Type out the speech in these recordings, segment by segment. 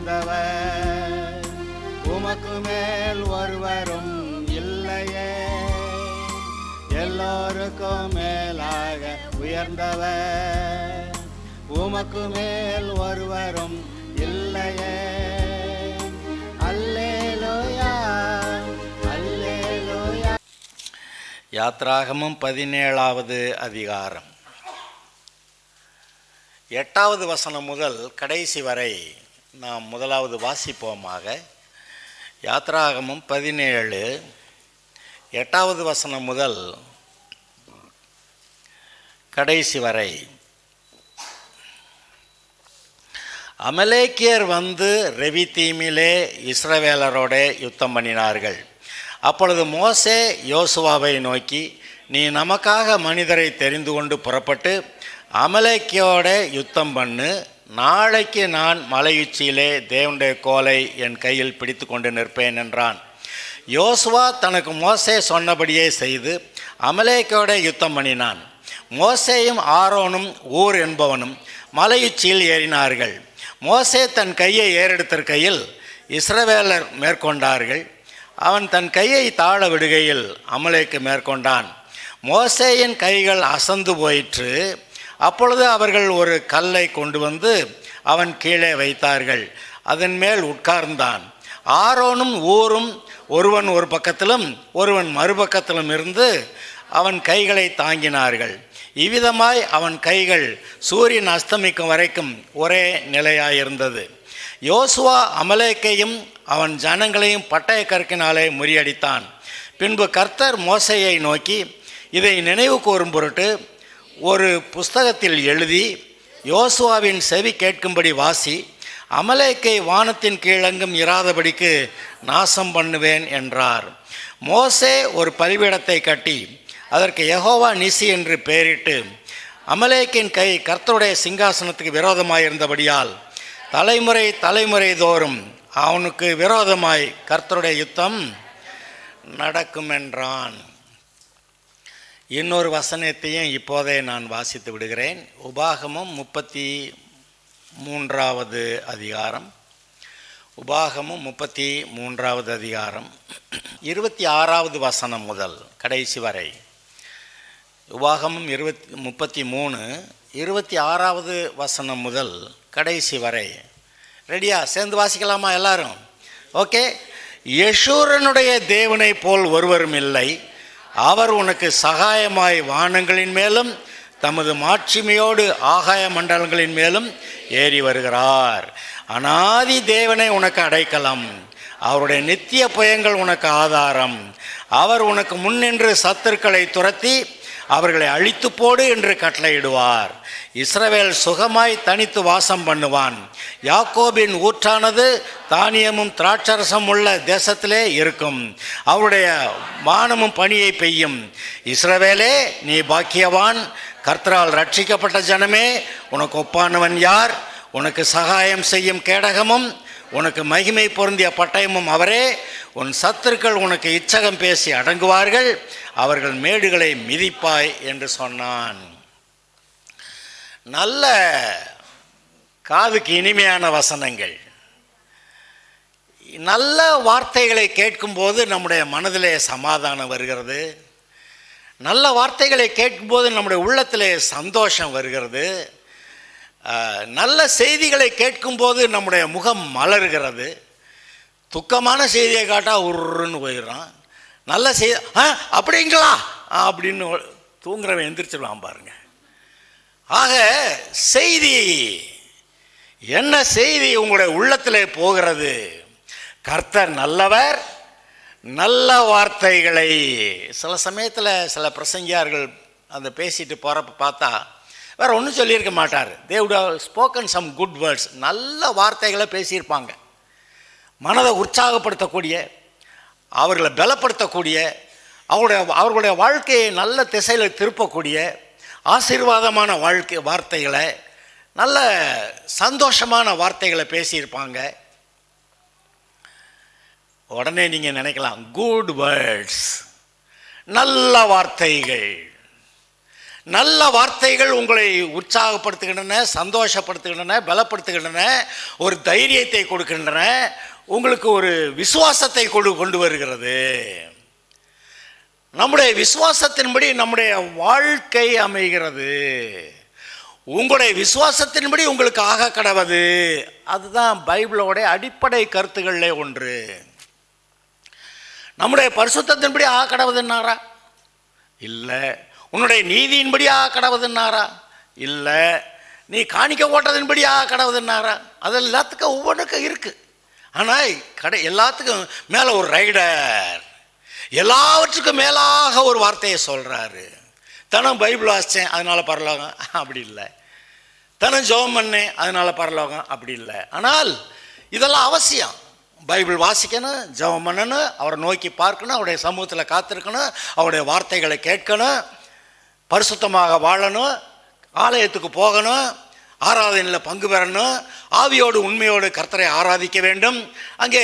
உயர்ந்தவர், உமக்கு மேல் ஒருவரும் இல்லையே. எல்லோருக்கும் மேலாக உயர்ந்தவர், உமக்கு மேல் ஒருவரும் இல்லையே. அல்லேலூயா, அல்லேலூயா. யாத்ராகமம் 17வது அதிகாரம் 8வது வசனம் முதல் கடைசி வரை நாம் முதலாவது வாசிப்போமாக. யாத்ராகமம் 17 8வது வசனம் முதல் கடைசி வரை. அமலேக்கியர் வந்து ரெவித்தீமிலே இஸ்ரவேலரோட யுத்தம் பண்ணினார்கள். அப்பொழுது மோசே யோசுவாவை நோக்கி, நீ நமக்காக மனிதரை தெரிந்து கொண்டு புறப்பட்டு அமலேக்கியோட யுத்தம் பண்ணு. நாளைக்கு நான் மலையுச்சியிலே தேவனுடைய கோலை என் கையில் பிடித்து கொண்டு நிற்பேன் என்றான். யோசுவா தனக்கு மோசே சொன்னபடியே செய்து அமலேக்கியோட யுத்தம் பண்ணினான். மோசேயும் ஆரோனும் ஊர் என்பவனும் மலையுச்சியில் ஏறினார்கள். மோசே தன் கையை ஏறெடுத்திருக்கையில் இஸ்ரவேலர் மேற்கொண்டார்கள். அவன் தன் கையை தாழ விடுகையில் அமலேக்கு மேற்கொண்டான். மோசேயின் கைகள் அசந்து போயிற்று. அப்பொழுது அவர்கள் ஒரு கல்லை கொண்டு வந்து அவன் கீழே வைத்தார்கள். அதன் மேல் உட்கார்ந்தான். ஆரோனும் ஊரும் ஒருவன் ஒரு பக்கத்திலும் ஒருவன் மறுபக்கத்திலும் இருந்து அவன் கைகளை தாங்கினார்கள். இவ்விதமாய் அவன் கைகள் சூரியன் அஸ்தமிக்கும் வரைக்கும் ஒரே நிலையாயிருந்தது. யோசுவா அமலேக்கையும் அவன் ஜனங்களையும் பட்டய கற்கினாலே முறியடித்தான். பின்பு கர்த்தர் மோசேயை நோக்கி, இதை நினைவு கூறும் பொருட்டு ஒரு புஸ்தகத்தில் எழுதி யோசுவாவின் செவி கேட்கும்படி வாசி. அமலேக்கை வானத்தின் கீழெங்கும் இராதபடிக்கு நாசம் பண்ணுவேன் என்றார். மோசே ஒரு பலிபீடத்தை கட்டி அதற்கு யெகோவா நிசி என்று பெயரிட்டு, அமலேக்கின் கை கர்த்தருடைய சிங்காசனத்துக்கு விரோதமாயிருந்தபடியால் தலைமுறை தலைமுறை தோறும் அவனுக்கு விரோதமாய் கர்த்தருடைய யுத்தம் நடக்கும் என்றான். இன்னொரு வசனத்தையும் இப்போதே நான் வாசித்து விடுகிறேன். உபாகமம் 33வது அதிகாரம். உபாகமம் 33வது அதிகாரம் 26வது வசனம் முதல் கடைசி வரை. உபாகமம் 33 26வது வசனம் முதல் கடைசி வரை. ரெடியா? சேர்ந்து வாசிக்கலாமா எல்லாரும்? ஓகே. யெஷூரனுடைய தேவனை போல் ஒருவரும் இல்லை. அவர் உனக்கு சகாயமாய் வானங்களின் மேலும் தமது மாட்சிமையோடு ஆகாய மண்டலங்களின் மேலும் ஏறி வருகிறார். அநாதி தேவனை உனக்கு அடைக்கலம், அவருடைய நித்திய புயங்கள் உனக்கு ஆதாரம். அவர் உனக்கு முன்னின்று சத்துருக்களை துரத்தி அவர்களை அழித்து போடு என்று கட்டளையிடுவார். இஸ்ரவேல் சுகமாய் தனித்து வாசம் பண்ணுவான். யாக்கோபின் ஊற்றானது தானியமும் திராட்சரசம் உள்ள தேசத்திலே இருக்கும். அவருடைய வானமும் பனியை பெய்யும். இஸ்ரவேலே, நீ பாக்கியவான். கர்த்தரால் ரட்சிக்கப்பட்ட ஜனமே, உனக்கு ஒப்பானவன் யார்? உனக்கு சகாயம் செய்யும் கேடகமும் உனக்கு மகிமை பொருந்திய பட்டயமும் அவரே. உன் சத்துருக்கள் உனக்கு இச்சகம் பேசி அடங்குவார்கள், அவர்கள் மேடுகளை மிதிப்பாய் என்று சொன்னான். நல்ல காதுக்கு இனிமையான வசனங்கள். நல்ல வார்த்தைகளை கேட்கும்போது நம்முடைய மனதிலே சமாதானம் வருகிறது. நல்ல வார்த்தைகளை கேட்கும்போது நம்முடைய உள்ளத்திலே சந்தோஷம் வருகிறது. நல்ல செய்திகளை கேட்கும்போது நம்முடைய முகம் மலர்கிறது. துக்கமான செய்தியை காட்டால் உருன்னு போயிடுறான். நல்ல செய்தி அப்படிங்களா அப்படின்னு தூங்குறவன் எந்திரிச்சிடுவான் பாருங்க. ஆக செய்தி என்ன? செய்தி உங்களுடைய உள்ளத்திலே போகிறது. கர்த்தர் நல்லவர். நல்ல வார்த்தைகளை சில சமயத்தில் சில பிரசங்கியார்கள் அந்த பேசிட்டு போகிறப்ப பார்த்தா வேறு ஒன்றும் சொல்லியிருக்க மாட்டார். They would have spoken some good words. நல்ல வார்த்தைகளை பேசியிருப்பாங்க. மனதை உற்சாகப்படுத்தக்கூடிய, அவர்களை பலப்படுத்தக்கூடிய, அவர்களுடைய வாழ்க்கையை நல்ல திசையில் திருப்பக்கூடிய ஆசீர்வாதமான வார்த்தைகளை, நல்ல சந்தோஷமான வார்த்தைகளை பேசியிருப்பாங்க. உடனே நீங்கள் நினைக்கலாம், குட் வேர்ட்ஸ், நல்ல வார்த்தைகள். நல்ல வார்த்தைகள் உங்களை உற்சாகப்படுத்துகின்றன, சந்தோஷப்படுத்துகின்றன, பலப்படுத்துகின்றன, ஒரு தைரியத்தை கொடுக்கின்றன, உங்களுக்கு ஒரு விசுவாசத்தை கொண்டு வருகிறது. நம்முடைய விசுவாசத்தின்படி நம்முடைய வாழ்க்கை அமைகிறது. உங்களுடைய விசுவாசத்தின்படி உங்களுக்கு ஆக கடவது. அதுதான் பைபிளோட அடிப்படை கருத்துக்களில் ஒன்று. நம்முடைய பரிசுத்தத்தின்படி ஆக கடவுதுன்னாரா? இல்லை. உன்னுடைய நீதியின்படி ஆக கடவுதுன்னாரா? இல்லை. நீ காணிக்க ஓட்டதின்படி ஆக கடவுதுன்னாரா? அது எல்லாத்துக்கும் ஒவ்வொன்றுக்கும் இருக்குது. ஆனால் எல்லாத்துக்கும் மேலே ஒரு ரைடர், எல்லாவற்றுக்கும் மேலாக ஒரு வார்த்தையை சொல்கிறாரு. தனம் பைபிள் வாசித்தேன் அதனால் பரலோகம், அப்படி இல்லை. தனம் ஜெபம் பண்ணேன் அதனால் பரலோகம், அப்படி இல்லை. ஆனால் இதெல்லாம் அவசியம். பைபிள் வாசிக்கணும், ஜெபம் பண்ணணும், அவரை நோக்கி பார்க்கணும், அவருடைய சமூகத்தில் காத்திருக்கணும், அவருடைய வார்த்தைகளை கேட்கணும், பரிசுத்தமாக வாழணும், ஆலயத்துக்கு போகணும், ஆராதனையில் பங்கு பெறணும், ஆவியோடு உண்மையோடு கர்த்தரை ஆராதிக்க வேண்டும். அங்கே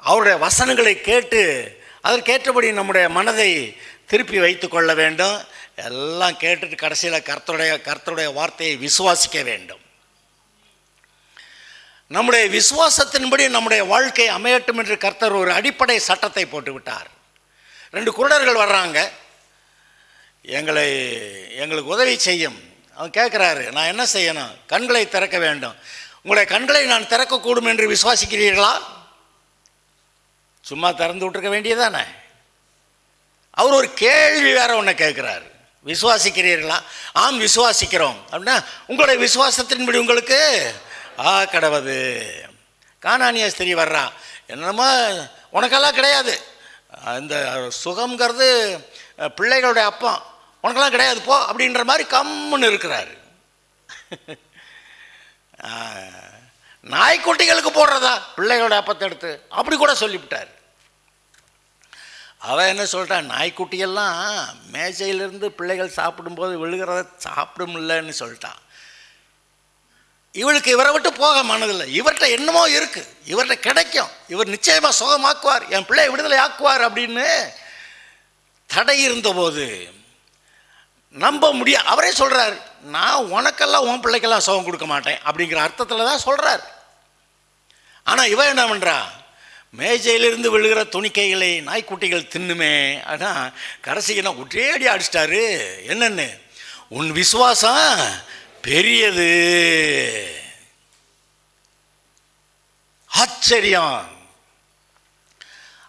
அவருடைய வசனங்களை கேட்டு அதற்கேற்றபடி நம்முடைய மனதை திருப்பி வைத்து கொள்ள வேண்டும். எல்லாம் கேட்டுட்டு கடைசியில் கர்த்தருடைய வார்த்தையை விசுவாசிக்க வேண்டும். நம்முடைய விசுவாசத்தின்படி நம்முடைய வாழ்க்கை அமையட்டும் என்று கர்த்தர் ஒரு அடிப்படை சட்டத்தை போட்டு விட்டார். 2 குருடர்கள் வர்றாங்க, எங்களுக்கு உதவி செய்யும். அவன் கேட்குறாரு, நான் என்ன செய்யணும்? கண்களை திறக்க வேண்டும். உங்களுடைய கண்களை நான் திறக்கக்கூடும் என்று விசுவாசிக்கிறீர்களா? சும்மா திறந்து விட்டுருக்க வேண்டியதானே. அவர் ஒரு கேள்வி வேற ஒன்று கேட்குறாரு, விசுவாசிக்கிறீர்களா? ஆம் விசுவாசிக்கிறோம். அப்படின்னா உங்களுடைய விசுவாசத்தின்படி உங்களுக்கு கடவுது. கானானிய ஸ்திரீ வர்றா, என்னமோ உனக்கெல்லாம் கிடையாது, இந்த சுகம்ங்கிறது பிள்ளைகளுடைய அப்பா, உனக்கெல்லாம் கிடையாது போ அப்படின்ற மாதிரி கம்முன்னு இருக்கிறாரு. நாய்க்குட்டிகளுக்கு போடுறதா பிள்ளைகளுடைய அப்பத்தை எடுத்து, அப்படி கூட சொல்லிவிட்டார். அவன் என்ன சொல்லிட்டான், நாய்க்குட்டியெல்லாம் மேஜையிலிருந்து பிள்ளைகள் சாப்பிடும்போது விழுகிறத சாப்பிடுமில்லன்னு சொல்லிட்டான். இவளுக்கு இவரை விட்டு போக மனதில்லை. இவர்கிட்ட என்னமோ இருக்குது, இவர்கிட்ட கிடைக்கும், இவர் நிச்சயமாக சுகமாக்குவார், என் பிள்ளையை விடுதலை ஆக்குவார் அப்படின்னு தடை இருந்தபோது நம்ப முடியாது. அவரே சொல்கிறார், நான் உனக்கெல்லாம் உன் பிள்ளைக்கெல்லாம் சுகம் கொடுக்க மாட்டேன் அப்படிங்கிற அர்த்தத்தில் தான் சொல்கிறார். ஆனால் இவன் என்ன பண்ணுறா, மேஜையிலிருந்து விழுகிற துணிக்கைகளை நாய்க்குட்டிகள் தின்னுமே. ஆனால் கடைசிக்கு நான் ஒற்றேடி அடிச்சிட்டாரு. என்னன்னு, உன் விசுவாசம் பெரியது. ஆச்சரியம்.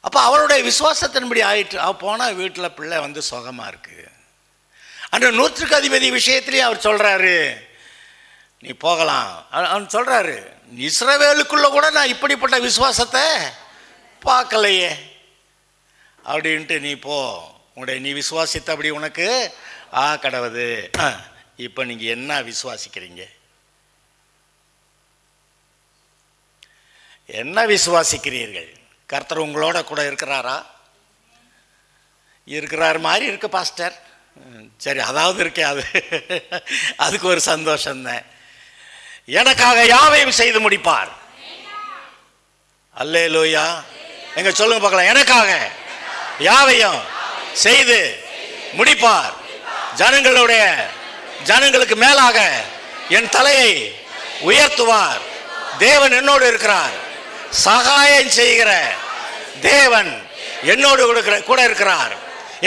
அப்போ அவருடைய விசுவாசத்தின்படி ஆயிட்டு போனால் வீட்டில் பிள்ளை வந்து சுகமாக இருக்கு. அந்த 100க்கு அதிபதி விஷயத்திலையும் அவர் சொல்கிறாரு, நீ போகலாம். அவன் சொல்கிறாரு, இஸ்ரவேலுக்குள்ளே கூட நான் இப்படிப்பட்ட விசுவாசத்தை பார்க்கலையே அப்படின்ட்டு, நீ போ, நீ விசுவாசித்த அப்படி உனக்கு கடவுது. இப்போ நீங்கள் என்ன விசுவாசிக்கிறீங்க? என்ன விசுவாசிக்கிறீர்கள்? கர்த்தர் உங்களோட கூட இருக்கிறாரா? இருக்கிறார் மாதிரி இருக்கு பாஸ்டர். சரி, அதாவது இருக்கே, அதுக்கு ஒரு சந்தோஷம்தான். எனக்காக யாவையும் செய்து முடிப்பார். அல்லேலூயா. எங்க சொல்லுங்க பார்க்கலாம். எனக்காக யாவையும் செய்து முடிப்பார். ஜனங்களுக்கு மேலாக என் தலையை உயர்த்துவார். தேவன் என்னோடு இருக்கிறார். சகாயம் செய்கிற தேவன் என்னோடு கூட இருக்கிறார்.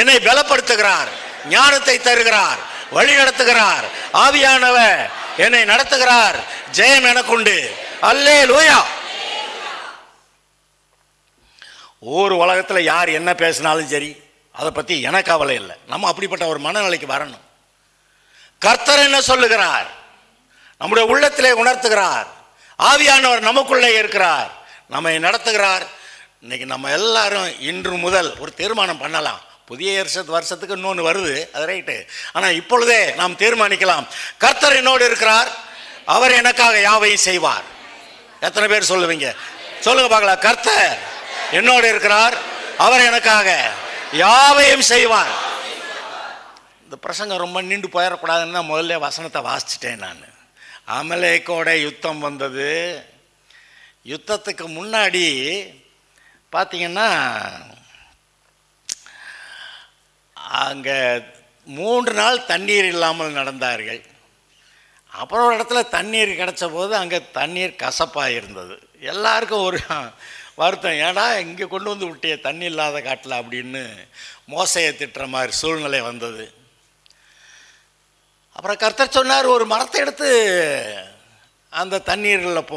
என்னை பலப்படுத்துகிறார், ஞானத்தை தருகிறார், வழி நடத்துகிறார். ஆவியானவர் என்னை நடத்துகிறார். ஜெயம் எனக்குண்டு. அல்லேலூயா. ஒரு உலகத்தில் யார் என்ன பேசினாலும் சரி, அதை பற்றி எனக்கு கவலை இல்லை. நம்ம அப்படிப்பட்ட ஒரு மனநிலைக்கு வரணும். கர்த்தர் என்ன சொல்லுகிறார் நம்முடைய உள்ளத்திலே உணர்த்துகிறார். ஆவியானவர் நமக்குள்ளே இருக்கிறார், நம்மை நடத்துகிறார். இன்னைக்கு நம்ம எல்லாரும் இன்று முதல் ஒரு தீர்மானம் பண்ணலாம். புதிய வருஷத்துக்கு இன்னொன்று வருது, அது ரைட்டு. ஆனால் இப்பொழுதே நாம் தீர்மானிக்கலாம், கர்த்தர் என்னோடு இருக்கிறார், அவர் எனக்காக யாவையும் செய்வார். எத்தனை பேர் சொல்லுவீங்க? சொல்லுங்க பார்க்கலாம். கர்த்தர் என்னோடு இருக்கிறார், அவர் எனக்காக யாவையும் செய்வார். இந்த பிரசங்கம் ரொம்ப நீண்டு போயிடக்கூடாதுன்னு தான் முதல்ல வசனத்தை வாசிச்சிட்டேன் நான். அமலேக்கோட யுத்தம் வந்தது. யுத்தத்துக்கு முன்னாடி பார்த்தீங்கன்னா அங்கே 3 நாள் தண்ணீர் இல்லாமல் நடந்தார்கள். அப்புறம் ஒரு இடத்துல தண்ணீர் கிடச்ச போது அங்கே தண்ணீர் கசப்பாக இருந்தது. எல்லாருக்கும் ஒரு வருத்தம், ஏடா இங்கே கொண்டு வந்து விட்டிய தண்ணி இல்லாத காட்டில் அப்படின்னு மோசையை திட்டுற மாதிரி சூழ்நிலை வந்தது. அப்புறம் கர்த்தர் சொன்னார், ஒரு மரத்தை எடுத்து அந்த தண்ணீரில்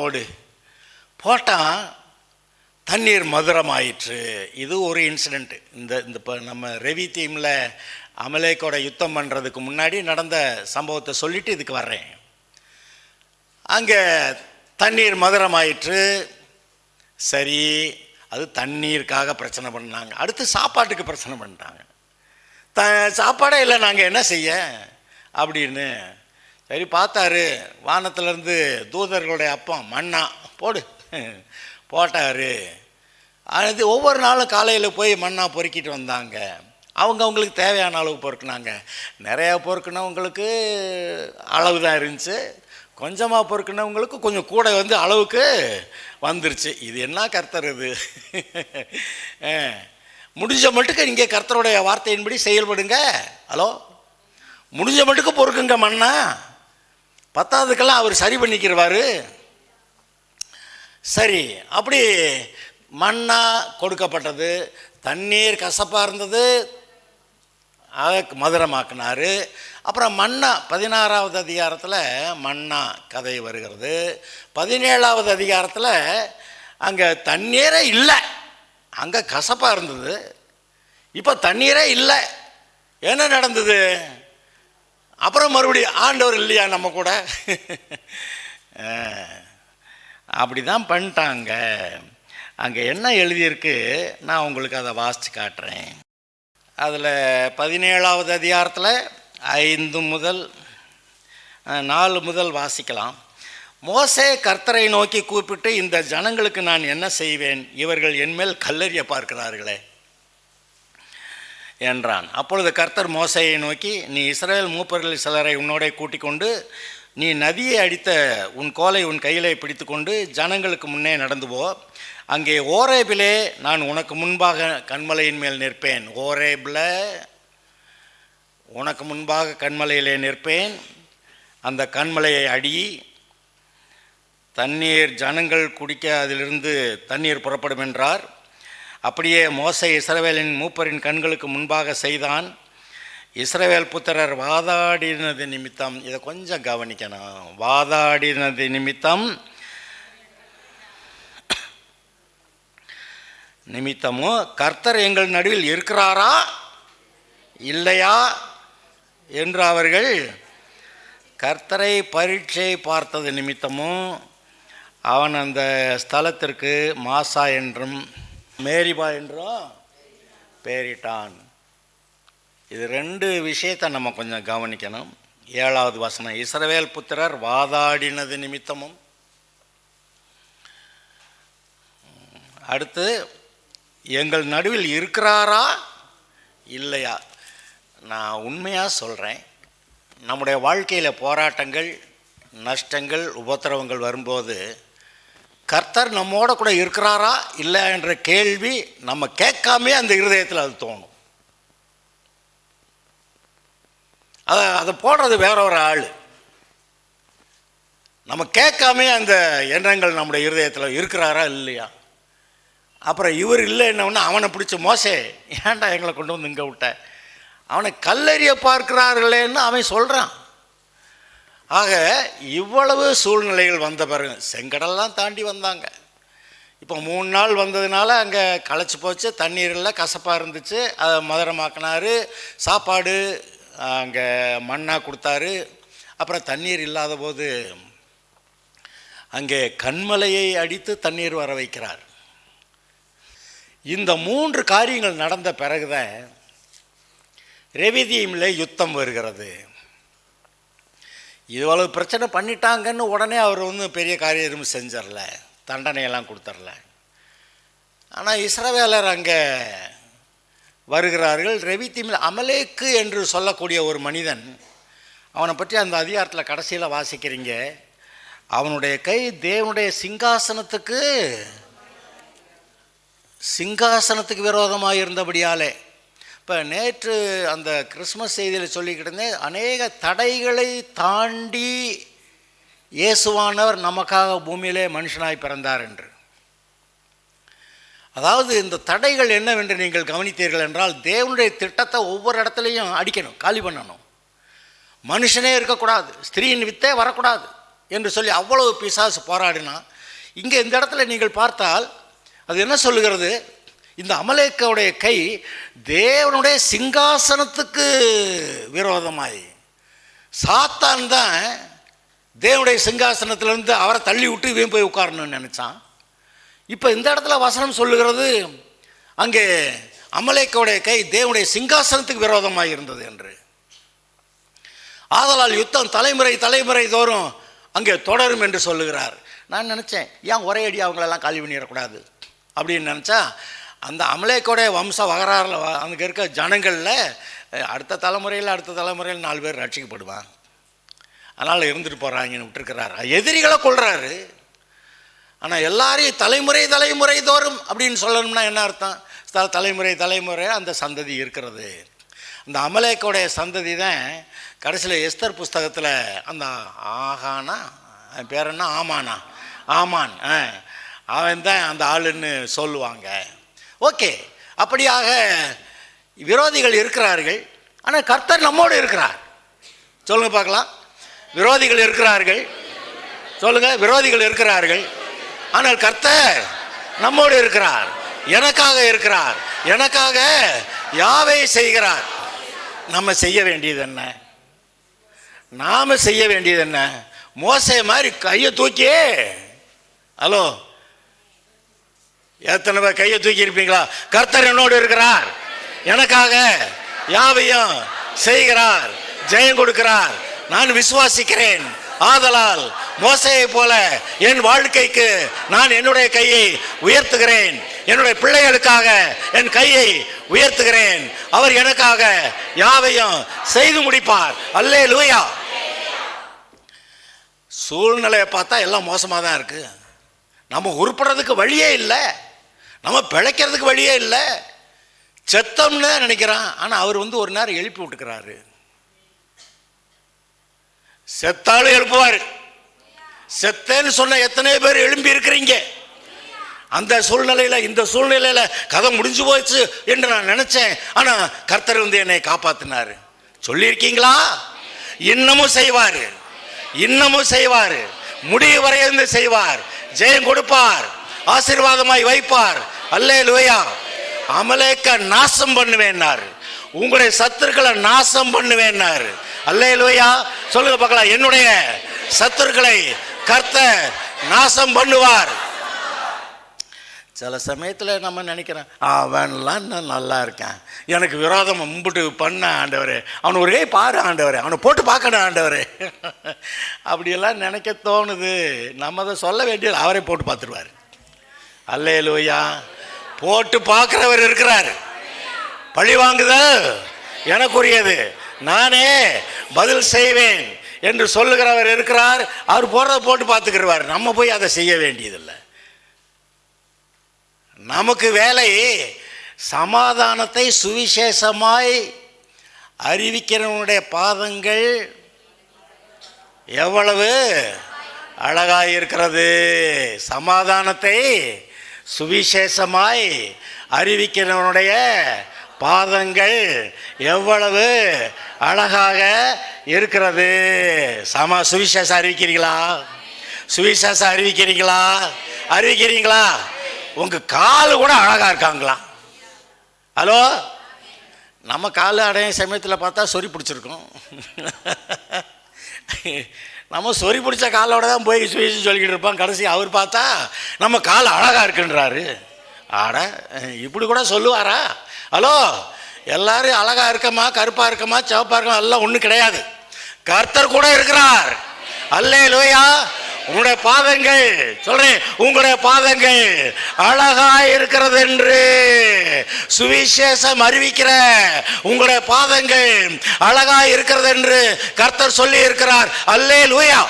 போட்டால் தண்ணீர் மதுரமாயிற்று. இது ஒரு இன்சிடெண்ட்டு. இந்த இப்போ நம்ம ரெவி தீமில் அமலேக்கோட யுத்தம் பண்ணுறதுக்கு முன்னாடி நடந்த சம்பவத்தை சொல்லிவிட்டு இதுக்கு வர்றேன். அங்கே தண்ணீர் மதுரமாயிற்று. சரி, அது தண்ணீருக்காக பிரச்சனை பண்ணாங்க. அடுத்து சாப்பாட்டுக்கு பிரச்சனை பண்ணிட்டாங்க. சாப்பாடே இல்லை, நாங்கள் என்ன செய்ய அப்படின்னு. சரி பார்த்தாரு, வானத்திலேருந்து தூதர்களுடைய அப்பம் மண்ணா போட்டார். அது ஒவ்வொரு நாளும் காலையில் போய் மண்ணா பொறுக்கிட்டு வந்தாங்க. அவங்களுக்கு தேவையான அளவு பொறுக்குனாங்க. நிறையா பொறுக்குனவங்களுக்கு அளவு தான் இருந்துச்சு, கொஞ்சமாக பொறுக்குனவங்களுக்கு கொஞ்சம் கூட அளவுக்கு வந்துருச்சு. இது என்ன கர்த்தர் இது? முடிஞ்ச மட்டுக்கு இங்கே கர்த்தருடைய வார்த்தையின்படி செயல்படுங்க. ஹலோ, முடிஞ்ச மட்டுக்கு பொறுக்குங்க மண்ணா. பத்தாவதுக்கெல்லாம் அவர் சரி பண்ணிக்கிறவார். சரி, அப்படி மண்ணா கொடுக்கப்பட்டது. தண்ணீர் கசப்பாக இருந்தது, அதை மதுரமாக்கினார். அப்புறம் மன்னா 16வது அதிகாரத்தில் மன்னா கதை வருகிறது. 17வது அதிகாரத்தில் அங்கே தண்ணீரே இல்லை, அங்கே கசப்பாக இருந்தது, இப்போ தண்ணீரே இல்லை. என்ன நடந்தது? அப்புறம் மறுபடியும் ஆண்டவர் இல்லையா நம்ம கூட? அப்படி தான் பண்ணிட்டாங்க. அங்கே என்ன எழுதியிருக்கு, நான் உங்களுக்கு அதை வாசித்து காட்டுறேன். அதில் 17வது அதிகாரத்தில் 5 முதல் 4 முதல் வாசிக்கலாம். மோசே கர்த்தரை நோக்கி கூப்பிட்டு, இந்த ஜனங்களுக்கு நான் என்ன செய்வேன்? இவர்கள் என்மேல் கல்லெறிய பார்க்கிறார்களே என்றான். அப்பொழுது கர்த்தர் மோசேயை நோக்கி, நீ இஸ்ரவேல் மூப்பர்களில் சிலரை உன்னோட கூட்டிக் கொண்டு நீ நதியை அடித்த உன் கோலை உன் கையிலே பிடித்து கொண்டு ஜனங்களுக்கு முன்னே நடந்து போ. அங்கே ஓரேபிலே நான் உனக்கு முன்பாக கன்மலையின் மேல் நிற்பேன். ஓரேபில் உனக்கு முன்பாக கன்மலையிலே நிற்பேன். அந்த கன்மலையை அடி, தண்ணீர் ஜனங்கள் குடிக்க அதிலிருந்து தண்ணீர் புறப்படும் என்றார். அப்படியே மோசே இஸ்ரவேலின் மூப்பரின் கண்களுக்கு முன்பாக செய்தான். இஸ்ரவேல் புத்திரர் வாதாடினது நிமித்தம், இதை கொஞ்சம் கவனிக்கணும், வாதாடினது நிமித்தமும் கர்த்தர் எங்கள் நடுவில் இருக்கிறாரா இல்லையா என்று அவர்கள் கர்த்தரை பரீட்சை பார்த்தது நிமித்தமும் அவன் அந்த ஸ்தலத்திற்கு மாசா என்றும் மேரிபா என்றும் பேரிட்டான். இது 2 விஷயத்தை நம்ம கொஞ்சம் கவனிக்கணும். 7வது வசனம், இஸ்ரவேல் புத்திரர் வாதாடினது நிமித்தமும். அடுத்து, எங்கள் நடுவில் இருக்கிறாரா இல்லையா. நான் உண்மையாக சொல்கிறேன், நம்முடைய வாழ்க்கையில் போராட்டங்கள், நஷ்டங்கள், உபத்திரவங்கள் வரும்போது கர்த்தர் நம்மோட கூட இருக்கிறாரா இல்லை என்ற கேள்வி நம்ம கேட்காமே அந்த இருதயத்தில் அது தோணும். அதை போடுறது வேற ஒரு ஆள். நம்ம கேட்காமே அந்த எண்ணங்கள் நம்முடைய இருதயத்தில் இருக்கிறாரா இல்லையா. அப்புறம் இவர் இல்லைன்னா அவனை பிடிச்ச மோசே, ஏன்டா எங்களை கொண்டு வந்து இங்கே விட்ட, அவனை கல்லெறிய பார்க்கிறார்களேன்னு அவன் சொல்கிறான். ஆக இவ்வளவு சூழ்நிலைகள் வந்த பிறகு செங்கடல்லாம் தாண்டி வந்தாங்க. இப்போ 3 நாள் வந்ததுனால அங்கே களைச்சி போச்சு, தண்ணீரில் கசப்பாக இருந்துச்சு, அதை மதுரமாக்கினார். சாப்பாடு அங்கே மண்ணாக கொடுத்தாரு. அப்புறம் தண்ணீர் இல்லாத போது அங்கே கன்மலையை அடித்து தண்ணீர் வர வைக்கிறார். இந்த 3 காரியங்கள் நடந்த பிறகுதான் ரெவிதீமில் யுத்தம் வருகிறது. இவ்வளவு பிரச்சனை பண்ணிட்டாங்கன்னு உடனே அவர் பெரிய காரியம் எதுவும் செஞ்சிடல, தண்டனையெல்லாம் கொடுத்துடல. ஆனால் இஸ்ரவேலர் அங்கே வருகிறார்கள். ரெவிதீமில் அமலேக்கு என்று சொல்லக்கூடிய ஒரு மனிதன், அவனை பற்றி அந்த அதிகாரத்தில் கடைசியில் வாசிக்கிறீங்க. அவனுடைய கை தேவனுடைய சிங்காசனத்துக்கு விரோதமாக இருந்தபடியாலே இப்போ நேற்று அந்த கிறிஸ்மஸ் செய்தியில் சொல்லிக்கிட்டு இருந்தேன், அநேக தடைகளை தாண்டி இயேசுவானவர் நமக்காக பூமியிலே மனுஷனாய் பிறந்தார் என்று. அதாவது இந்த தடைகள் என்னவென்று நீங்கள் கவனித்தீர்கள் என்றால், தேவனுடைய திட்டத்தை ஒவ்வொரு இடத்துலையும் அடிக்கணும், காலி பண்ணணும். மனுஷனே இருக்கக்கூடாது, ஸ்திரீயின் வித்தே வரக்கூடாது என்று சொல்லி அவ்வளவு பிசாசு போராடினா, இங்கே இந்த இடத்துல நீங்கள் பார்த்தால் அது என்ன சொல்லுகிறது? இந்த அமலேக்கவுடைய கை தேவனுடைய சிங்காசனத்துக்கு விரோதமாய், சாத்தான் தான் தேவனுடைய சிங்காசனத்திலிருந்து அவரை தள்ளி விட்டு இவன் போய் உட்காரணும்னு நினச்சான். இப்போ இந்த இடத்துல வசனம் சொல்லுகிறது, அங்கே அமலேக்கவுடைய கை தேவனுடைய சிங்காசனத்துக்கு விரோதமாக இருந்தது என்று. ஆதலால் யுத்தம் தலைமுறை தலைமுறை தோறும் அங்கே தொடரும் என்று சொல்லுகிறார். நான் நினச்சேன், ஏன் ஒரே அடி அவங்களெல்லாம் காலி பண்ணிடக்கூடாது அப்படின்னு நினச்சா, அந்த அமலேக்கோடைய வம்ச வகராறில் அங்கே இருக்க ஜனங்களில் அடுத்த தலைமுறையில் 4 பேர் ரட்சிக்கப்படுவாங்க. அதனால் இருந்துட்டு போகிறாங்கன்னு விட்டுருக்கிறார். எதிரிகளை கொள்கிறாரு. ஆனால் எல்லாரையும் தலைமுறை தலைமுறை தோறும் அப்படின்னு சொல்லணும்னா என்ன அர்த்தம்? தலைமுறை தலைமுறை அந்த சந்ததி இருக்கிறது. அந்த அமலேக்கோடைய சந்ததி தான் கடைசியில் எஸ்தர் புஸ்தகத்தில் அந்த ஆகானா பேர் என்ன, ஆமான் அவன் தான் அந்த ஆளுன்னு சொல்லுவாங்க. ஓகே, அப்படியாக விரோதிகள் இருக்கிறார்கள். ஆனால் கர்த்தர் நம்மோடு இருக்கிறார். சொல்லுங்க பார்க்கலாம். விரோதிகள் இருக்கிறார்கள். சொல்லுங்க, விரோதிகள் இருக்கிறார்கள். ஆனால் கர்த்தர் நம்மோடு இருக்கிறார். எனக்காக இருக்கிறார். எனக்காக யாவை செய்கிறார். நம்ம செய்ய வேண்டியது என்ன? நாம செய்ய வேண்டியது என்ன? மோசே மாதிரி கையை தூக்கி, ஹலோ, எத்தனை பேர் கையை தூக்கி இருப்பீங்களா? கர்த்தர் என்னோடு இருக்கிறார், எனக்காக யாவையும் செய்கிறார், ஜெயம் கொடுக்கிறார், நான் விசுவாசிக்கிறேன். ஆதலால் மோசேயை போல என் வாழ்க்கைக்கு நான் என்னுடைய கையை உயர்த்துகிறேன். என்னுடைய பிள்ளைகளுக்காக என் கையை உயர்த்துகிறேன். அவர் எனக்காக யாவையும் செய்து முடிப்பார். அல்லேலூயா. சூழ்நிலையை பார்த்தா எல்லாம் மோசமாக தான் இருக்கு. நம்ம உருப்படுறதுக்கு வழியே இல்லை, நம்ம பிழைக்கிறதுக்கு வழியே இல்லை. செத்தம்னு நினைக்கிறான். ஆனால் அவர் ஒரு நேரம் எழுப்பி விட்டுக்கிறாரு. செத்தாலும் எழுப்புவார். செத்தேன்னு சொன்ன எத்தனை பேர் எழும்பி இருக்கிறீங்க? அந்த சூழ்நிலையில், இந்த சூழ்நிலையில் கதை முடிஞ்சு போச்சு என்று நான் நினைச்சேன். ஆனால் கர்த்தர் என்னை காப்பாத்தினார். சொல்லியிருக்கீங்களா? இன்னமும் செய்வார், இன்னமும் செய்வார், முடிவு வரை இருந்து செய்வார், ஜெயம் கொடுப்பார், ஆசீர்வாதமாய் வைப்பார். அல்லேலூயா. அமலேக்க நாசம் பண்ணுவேன்னார், உங்களுடைய சத்துருக்களை நாசம் பண்ணுவேன்னார். அல்லேலூயா. சொல்லுங்க பார்க்கலாம். என்னுடைய சத்துருக்களை கர்த்தர் நாசம் பண்ணுவார். சில சமயத்தில் நம்ம நினைக்கிறேன், அவன்லாம் நான் நல்லா இருக்கேன், எனக்கு விரோதம் மும்பிட்டு பண்ண ஆண்டவரே, அவனை ஒரே பாரு ஆண்டவரே, அவனை போட்டு பார்க்கணும் ஆண்டவரே, அப்படியெல்லாம் நினைக்க தோணுது. நம்ம அதை சொல்ல வேண்டியது, அவரே போட்டு பார்த்துருவார். அல்லேலூயா. போட்டு பார்க்குறவர் இருக்கிறார். பழி வாங்குதல் எனக்குரியது, நானே பதில் செய்வேன் என்று சொல்லுகிறவர் இருக்கிறார். அவர் போடுறத போட்டு பார்த்துக்கிறவார். நம்ம போய் அதை செய்ய வேண்டியதில்லை. நமக்கு வேலை சமாதானத்தை சுவிசேஷமாய் அறிவிக்கிறவனுடைய பாதங்கள் எவ்வளவு அழகாய் இருக்கிறது. சமாதானத்தை சுவிசேஷமாய் அறிவிக்கிறவனுடைய பாதங்கள் எவ்வளவு அழகாக இருக்கிறது. சுவிசேஷம் அறிவிக்கிறீங்களா? சுவிசேஷம் அறிவிக்கிறீங்களா? அறிவிக்கிறீங்களா? உங்க காலு கூட அழகா இருக்காங்களா? ஹலோ, நம்ம காலு அடைய சமயத்தில் பார்த்தா சொறி பிடிச்சிருக்கோம். நம்ம சொறி பிடிச்ச காலோட தான் போய் சுவிசேஷம் சொல்லிக்கிட்டு இருப்போம். கடைசி அவர் பார்த்தா நம்ம கால் அழகா இருக்குன்றாரு. ஆட, இப்படி கூட சொல்லுவாரா? ஹலோ, எல்லாரும் அழகா இருக்கமா, கருப்பா இருக்கமா, சிவப்பா இருக்கமா எல்லாம் ஒன்றும் கிடையாது. கர்த்தர் கூட இருக்கிறார். அல்லேலூயா. உங்களுடைய பாதங்கள், சொல்றேன், உங்களுடைய பாதங்கள் அழகா இருக்கிறது என்று சுவிசேஷம் அறிவிக்கிற உங்களுடைய பாதங்கள் அழகா இருக்கிறது என்று கர்த்தர் சொல்லி இருக்கிறார். அல்லேலூயா.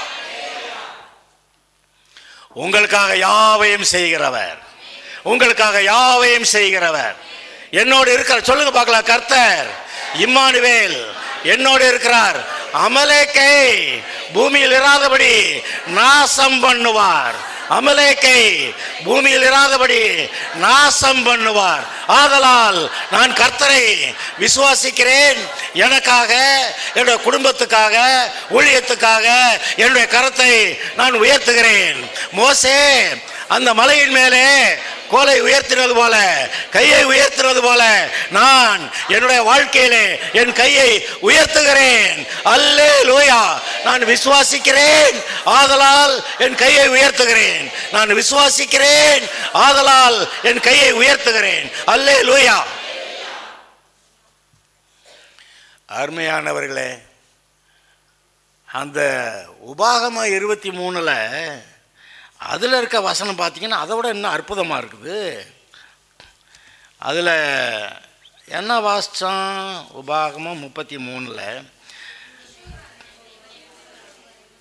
உங்களுக்காக யாவையும் செய்கிறவர், உங்களுக்காக யாவையும் செய்கிறவர். என்னோடு இருக்கிறார். சொல்லுங்க பார்க்கலாம். கர்த்தர் இம்மானுவேல் என்னோடு இருக்கிறார். அமலேக்கை பூமியில் இராதபடி நாசம் பண்ணுவார். அமலேக்கை பூமியில் இராதபடி நாசம் பண்ணுவார். ஆதலால் நான் கர்த்தரை விசுவாசிக்கிறேன். எனக்காக, என்னுடைய குடும்பத்துக்காக, ஊழியத்துக்காக என்னுடைய கரத்தை நான் உயர்த்துகிறேன். மோசே அந்த மலையின் மேலே கோலை உயர்த்தினது போல, கையை உயர்த்தினது போல நான் என்னுடைய வாழ்க்கையிலே என் கையை உயர்த்துகிறேன். அல்லேலூயா. நான் விசுவாசிக்கிறேன், ஆதலால் என் கையை உயர்த்துகிறேன். நான் விசுவாசிக்கிறேன், ஆதலால் என் கையை உயர்த்துகிறேன். அல்லேலூயா. அருமையானவர்களே, அந்த உபாகமம் 23 அதில் இருக்க வசனம் பார்த்தீங்கன்னா அதை விட இன்னும் அற்புதமாக இருக்குது. அதில் என்ன வாசித்தோம்? உபாகமம் 33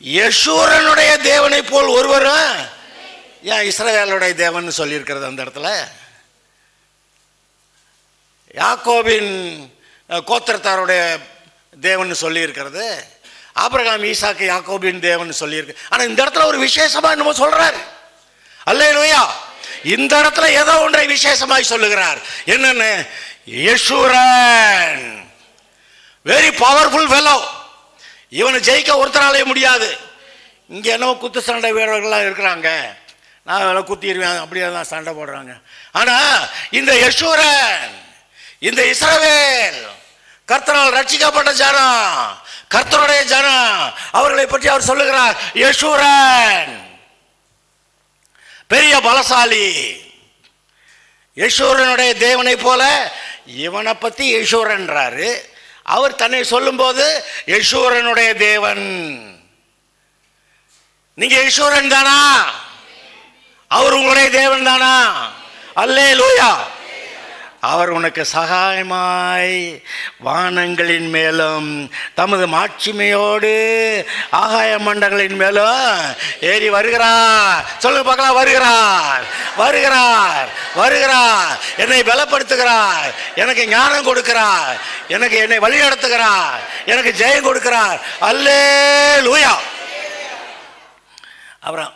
யெஷூரனுடைய தேவனை போல் ஒருவரும் ஏன் இஸ்ரவேலுடைய தேவன் சொல்லியிருக்கிறது அந்த இடத்துல? யாக்கோபின் கோத்திரத்தாருடைய தேவன் சொல்லியிருக்கிறது. ஆபிரகாம், ஈசாக்கு, யாக்கோபின் தேவன் சொல்லியிருக்கு. ஆனால் இந்த இடத்துல ஒரு விசேஷமா என்னமோ சொல்றார். அல்லேலூயா. இந்த இடத்துல ஏதோ ஒன்றை விசேஷமாய் சொல்லுகிறார். என்னன்னு? Jeshurun very powerful fellow. இவனை ஜெயிக்க ஒருத்தராலே முடியாது. இங்கே என்னவோ குத்து சண்டை வீரர்கள்லாம் இருக்கிறாங்க, நான் குத்திடுவேன் அப்படியே தான் சண்டை போடுறாங்க. ஆனால் இந்த யெஷூரன், இந்த இஸ்ரவேல் கர்த்தரால் ரட்சிக்கப்பட்ட ஜனம், கர்த்தருடைய ஜனம், அவர்களை பற்றி அவர் சொல்லுகிறார். யெஷூரன் பெரிய பலசாலி. யெஷூரனுடைய தேவனை போல இவனை பற்றி யெஷூரன்றாரு. அவர் தன்னை சொல்லும் போது யெஷூரனுடைய தேவன். நீங்க யெஷூரன் தானா? அவர் உங்களுடைய தேவன் தானா? அல்லேலூயா. அவர் உனக்கு சகாயமாய் வானங்களின் மேலும் தமது மாட்சிமையோடு ஆகாய மண்டங்களின் மேலும் ஏறி வருகிறார். சொல்லுங்க பார்க்கலாம். வருகிறார், வருகிறார், வருகிறார். என்னை பலப்படுத்துகிறார், எனக்கு ஞானம் கொடுக்கிறார், எனக்கு என்னை வழி நடத்துகிறார், எனக்கு ஜெயம் கொடுக்கிறார். அல்லேலூயா. அப்புறம்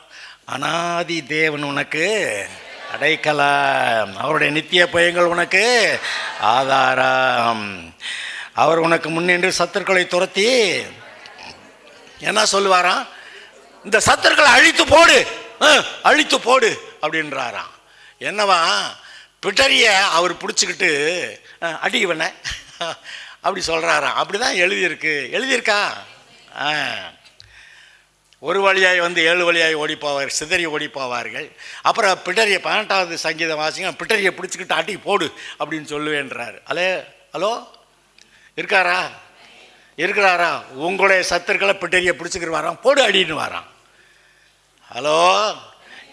அனாதி தேவன் உனக்கு அடைக்கலம், அவருடைய நித்திய பயங்கள் உனக்கு ஆதாரம். அவர் உனக்கு முன்னின்று சத்துருக்களை துரத்தி என்ன சொல்லுவாராம்? இந்த சத்துருக்களை அழித்து போடு, அழித்து போடு அப்படின்றாராம். என்னவா? பிட்டரிய அவர் பிடிச்சிக்கிட்டு அடிவன அப்படி சொல்றாராம். அப்படிதான் எழுதியிருக்கு. எழுதியிருக்கா? ஒரு வழியாய் வந்து 7 வழியாய் ஓடி போவார், சிதறி ஓடி போவார்கள். அப்புறம் பிட்டரிய 18வது சங்கீதம் வாசிங்க, பிட்டரியை பிடிச்சிக்கிட்டு அடி போடு அப்படின்னு சொல்லுவேன்றார். ஹலோ இருக்காரா? இருக்கிறாரா? உங்களுடைய சத்துருக்களை பிட்டரியை பிடிச்சிக்கிட்டு வரான், போடு அடின்னு வரான். ஹலோ,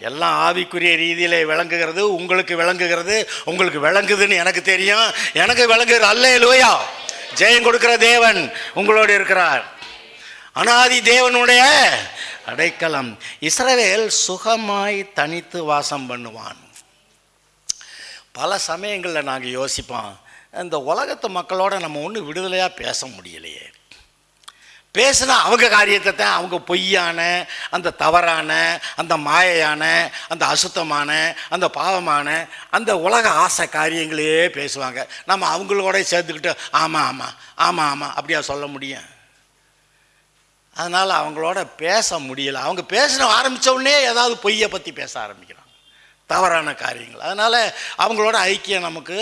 எல்லாம் ஆவிக்குரிய ரீதியில் விளங்குகிறது, உங்களுக்கு விளங்குகிறது, உங்களுக்கு விளங்குதுன்னு எனக்கு தெரியும், எனக்கு விளங்குகிறது. அல்லேலூயா. ஜெயம் கொடுக்கிற தேவன் உங்களோடு இருக்கிறார். அனாதி தேவனுடைய அடைக்கலம். இஸ்ரவேல் சுகமாய் தனித்து வாசம் பண்ணுவான். பல சமயங்களில் நாங்கள் யோசிப்போம், இந்த உலகத்து மக்களோட நம்ம ஒன்றும் விடுதலையாக பேச முடியலையே. பேசுனா அவங்க காரியத்தை தான், அவங்க பொய்யான, அந்த தவறான, அந்த மாயையான, அந்த அசுத்தமான, அந்த பாவமான, அந்த உலக ஆசை காரியங்களே பேசுவாங்க. நம்ம அவங்களோட சேர்த்துக்கிட்டு ஆமாம் ஆமாம் ஆமாம் ஆமாம் அப்படியா சொல்ல முடியும்? அதனால் அவங்களோட பேச முடியலை. அவங்க பேசின ஆரம்பித்த உடனே ஏதாவது பொய்யை பற்றி பேச ஆரம்பிக்கிறாங்க, தவறான காரியங்கள். அதனால் அவங்களோட ஐக்கியம் நமக்கு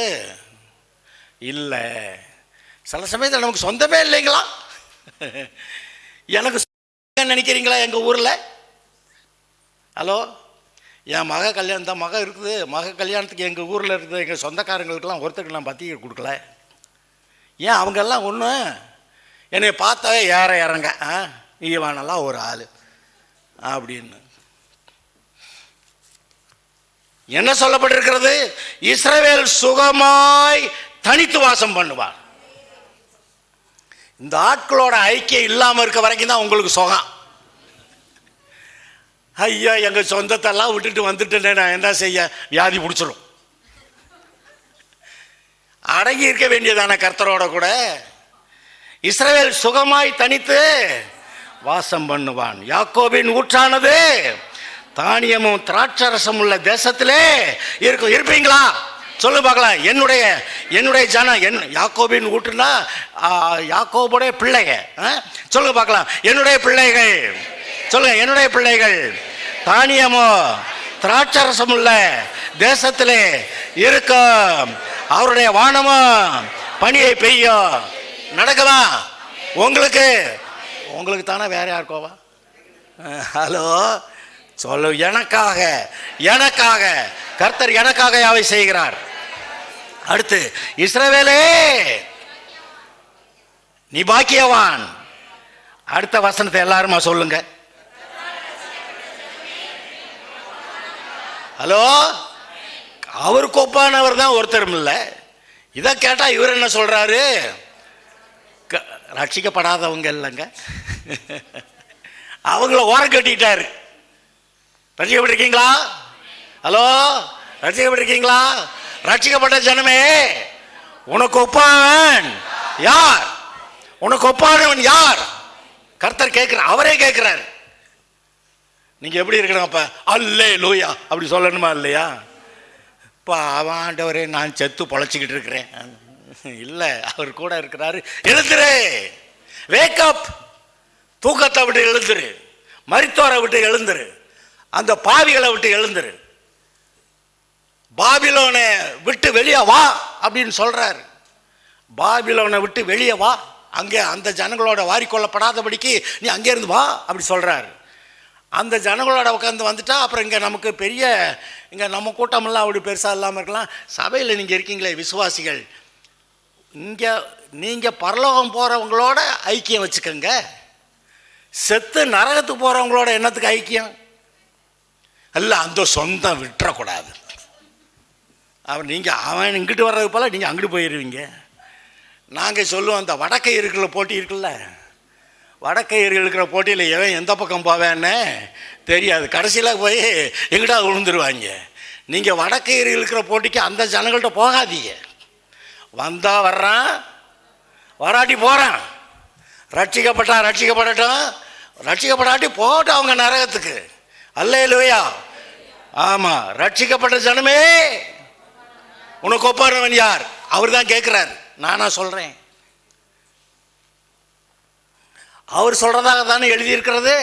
இல்லை. சில சமயத்தில் நமக்கு சொந்தமே இல்லைங்களா? எனக்கு நினைக்கிறீங்களா? எங்கள் ஊரில் ஹலோ, என் மக கல்யாணம் தான், மக இருக்குது, மக கல்யாணத்துக்கு எங்கள் ஊரில் இருக்குது எங்கள் சொந்தக்காரங்களுக்கெல்லாம் ஒருத்தருக்கு நான் பத்திரிக்கை கொடுக்கல. ஏன்? அவங்கெல்லாம் ஒன்று என்னை பார்த்தாவே ஏற இறங்க ஈவானெல்லாம் ஒரு ஆள் அப்படின்னு என்ன சொல்லப்பட்டிருக்கிறது? இஸ்ரவேல் சுகமாய் தனித்து வாசம் பண்ணுவார். இந்த ஆட்களோட ஐக்கியம் இல்லாமல் இருக்க வரைக்கும் தான் உங்களுக்கு சுகம். ஐயா, எங்கள் சொந்தத்தெல்லாம் விட்டுட்டு வந்துட்டு நான் என்ன செய்ய? வியாதி பிடிச்சிடும். அடங்கி இருக்க வேண்டியதான கர்த்தரோட கூட. இஸ்ரவேல் சுகமாய் தனித்து வாசம் பண்ணுவான். யாக்கோபின் ஊற்றானது தானியமும் திராட்சரசம் உள்ள தேசத்திலே இருக்கும். இருப்பீங்களா? சொல்லு பார்க்கலாம். என்னுடைய ஜனம், யாக்கோபின் ஊற்றுனா யாக்கோபுடைய பிள்ளைங்க. சொல்லுங்க பார்க்கலாம். என்னுடைய பிள்ளைகள், சொல்லுங்க, என்னுடைய பிள்ளைகள் தானியமோ திராட்சரசம் உள்ள தேசத்திலே இருக்கும். அவருடைய வானமோ பனியை பெய்யும். நடக்குதா? உங்களுக்கு தானே, வேற யாருக்கோவா? ஹலோ, சொல்லு. எனக்காக கர்த்தர் எனக்காக யாவை செய்கிறார். அடுத்து, இஸ்ரவேலே நீ பாக்கியவான். அடுத்த வசனத்தை எல்லாருமா சொல்லுங்க. ஹலோ, அவருக்கு ஒப்பானவர் தான் ஒருத்தரும் இல்லை. இதை கேட்டா இவர் என்ன சொல்றாரு? ரட்சிக்கப்படாதவங்க இல்லைங்க, அவங்கள ஓரம் கட்டிட்டாரு. ரட்சிக்கப்பட்டிருக்கீங்களா? ஹலோ, ரட்சிக்கப்பட்டிருக்கீங்களா? ரட்சிக்கப்பட்ட ஜனமே, உனக்கு ஒப்பானவன் யார்? உனக்கு ஒப்பானவன் யார்? கர்த்தர் கேட்கிறார். அவரே கேட்கிறார். நீங்க எப்படி இருக்கணும்? அப்ப அல்லேலூயா அப்படி சொல்லணுமா இல்லையா? இப்போ ஆண்டவரே நான் செத்து பொழைச்சிக்கிட்டு இருக்கிறேன் இல்லை, அவர் கூட இருக்கிறாரு. எழுந்துரு, வேக்கப். தூக்கத்தை விட்டு எழுந்துரு, மரித்தோரை விட்டு எழுந்துரு, அந்த பாவிகளை விட்டு எழுந்துரு, பாபிலோனை விட்டு வெளியே வா அப்படின்னு சொல்றாரு. பாபிலோனை விட்டு வெளியே வா, அங்கே அந்த ஜனங்களோட வாரிக்கொள்ளப்படாதபடிக்கு நீ அங்கே இருந்து வா அப்படி சொல்றாரு. அந்த ஜனங்களோட உட்காந்து வந்துட்டா அப்புறம் இங்கே நமக்கு இங்கே நம்ம கூட்டமெல்லாம் அப்படி பெருசாக இல்லாமல் இருக்கலாம். சபையில் நீங்கள் இருக்கீங்களே விசுவாசிகள், இங்கே நீங்கள் பரலோகம் போகிறவங்களோட ஐக்கியம் வச்சுக்கோங்க. செத்து நரகத்துக்கு போகிறவங்களோட என்னத்துக்கு ஐக்கியம்? அல்ல, அந்த சொந்தம் விட்டுறக்கூடாது. அவன் இங்கிட்டு வர்றது போல நீங்கள் அங்கிட்டு போயிடுவீங்க. நாங்கள் சொல்லுவோம், அந்த வடக்கையருக்குள்ள போட்டி இருக்குல்ல, வடக்கையர்கள் இருக்கிற போட்டியில் எவன் எந்த பக்கம் போவேன்னு தெரியாது. கடைசியில் போய் எங்கிட்ட விழுந்துருவாங்க. நீங்கள் வடக்கையர்கள் இருக்கிற போட்டிக்கு அந்த ஜனங்கள்கிட்ட போகாதீங்க. வந்தா வர்றான், வராட்டி போகிறான். ரட்சிக்கப்படட்டும், ரட்சிக்கப்படாட்டி போகட்டும் அவங்க நரகத்துக்கு. அல்லேலூயா. ஆமாம், ரட்சிக்கப்பட்ட ஜனமே உனக்கு ஒப்பானவன் யார்? அவர் தான் கேட்குறாரு, நானா சொல்கிறேன். அவர் சொல்றதாக தானே எழுதியிருக்கிறது.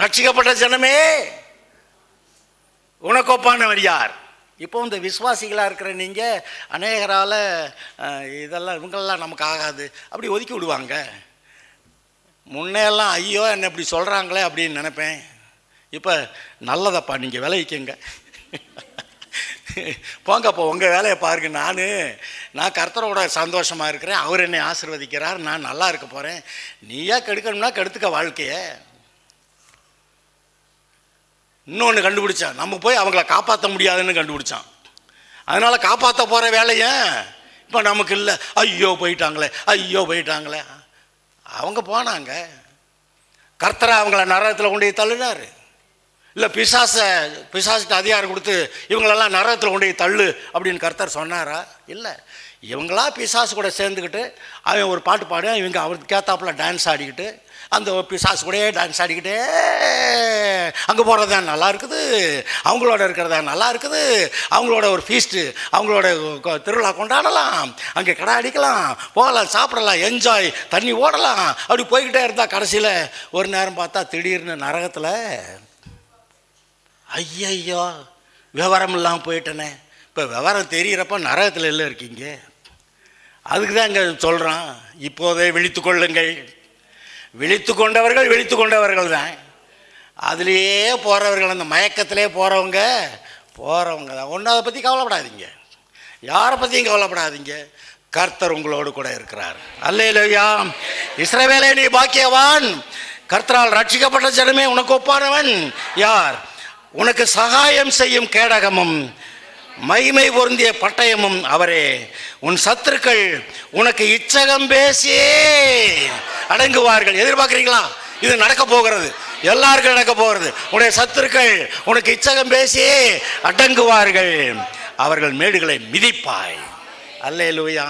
ரட்சிக்கப்பட்ட ஜனமே உனக்கு ஒப்பானவர் யார்? இப்போ இந்த விசுவாசிகளாக இருக்கிற நீங்கள் அநேகரால் இதெல்லாம் இவங்களெல்லாம் நமக்கு ஆகாது அப்படி ஒதுக்கி விடுவாங்க. முன்னையெல்லாம் ஐயோ என்ன இப்படி சொல்கிறாங்களே அப்படின்னு நினைப்பேன். இப்போ நல்லதப்பா நீங்கள் விளைவிக்கங்க, போங்கப்போ உங்கள் வேலையை பாருங்க. நான் கர்த்தரோட சந்தோஷமாக இருக்கிறேன், அவர் என்னை ஆசீர்வதிக்கிறார், நான் நல்லா இருக்க போகிறேன். நீயா கெடுக்கணும்னா கெடுத்துக்க வாழ்க்கையை. இன்னொன்று கண்டுபிடிச்சான், நம்ம போய் அவங்கள காப்பாற்ற முடியாதுன்னு கண்டுபிடிச்சான். அதனால் காப்பாற்ற போகிற வேலையை இப்போ நமக்கு இல்லை. ஐயோ போயிட்டாங்களே. அவங்க போனாங்க, கர்த்தரை அவங்கள நரகத்தில் கொண்டு போய் தள்ளுனாரு. இல்லை பிசாசுக்கு அதிகாரம் கொடுத்து இவங்களெல்லாம் நரகத்தில் கொண்டு போய் தள்ளு அப்படின்னு கர்த்தர் சொன்னாரா? இல்லை, இவங்களா பிசாசு கூட சேர்ந்துக்கிட்டு அவன் ஒரு பாட்டு பாடுவான், இவங்க அவருக்கு கேத்தாப்புல டான்ஸ் ஆடிக்கிட்டு அந்த பிசாசு கூட டான்ஸ் ஆடிக்கிட்டே அங்கே போகிறது தான் நல்லா இருக்குது, அவங்களோட இருக்கிறதா நல்லா இருக்குது, அவங்களோட ஒரு ஃபீஸ்ட்டு, அவங்களோட திருவிழா கொண்டாடலாம், அங்கே கடை அடிக்கலாம், போகலாம், சாப்பிடலாம், என்ஜாய், தண்ணி ஓடலாம், அப்படி போய்கிட்டே இருந்தால் கடைசியில் ஒரு நேரம் பார்த்தா திடீர்னு நரகத்தில் ஐயையோ விவரம் இல்லாமல் போயிட்டேனே. இப்போ விவரம் தெரிகிறப்ப நரகத்தில் எல்லாம் இருக்கீங்க. அதுக்கு தான் இங்கே சொல்கிறான், இப்போதே விழித்து கொள்ளுங்கள். விழித்து கொண்டவர்கள் தான். அதுலேயே போகிறவர்கள், அந்த மயக்கத்திலே போகிறவங்க தான். ஒன்றும் அதை பற்றி கவலைப்படாதீங்க, யாரை பற்றியும் கவலைப்படாதீங்க. கர்த்தர் உங்களோடு கூட இருக்கிறார். அல்லேலூயா. இஸ்ரவேலே நீ பாக்கியவான், கர்த்தரால் ரட்சிக்கப்பட்ட ஜனமே உனக்கு ஒப்பானவன் யார்? உனக்கு சகாயம் செய்யும் கேடகமும் மகிமை பொருந்திய பட்டயமும் அவரே. உன் சத்துருக்கள் உனக்கு இச்சகம் பேசி அடங்குவார்கள். எதிர்பார்க்குறீங்களா? இது நடக்க போகிறது, எல்லாருக்கும் நடக்க போகிறது. உன்னுடைய சத்துருக்கள் உனக்கு இச்சகம் பேசி அடங்குவார்கள், அவர்கள் மேடுகளை மிதிப்பாய். அல்லேலூயா.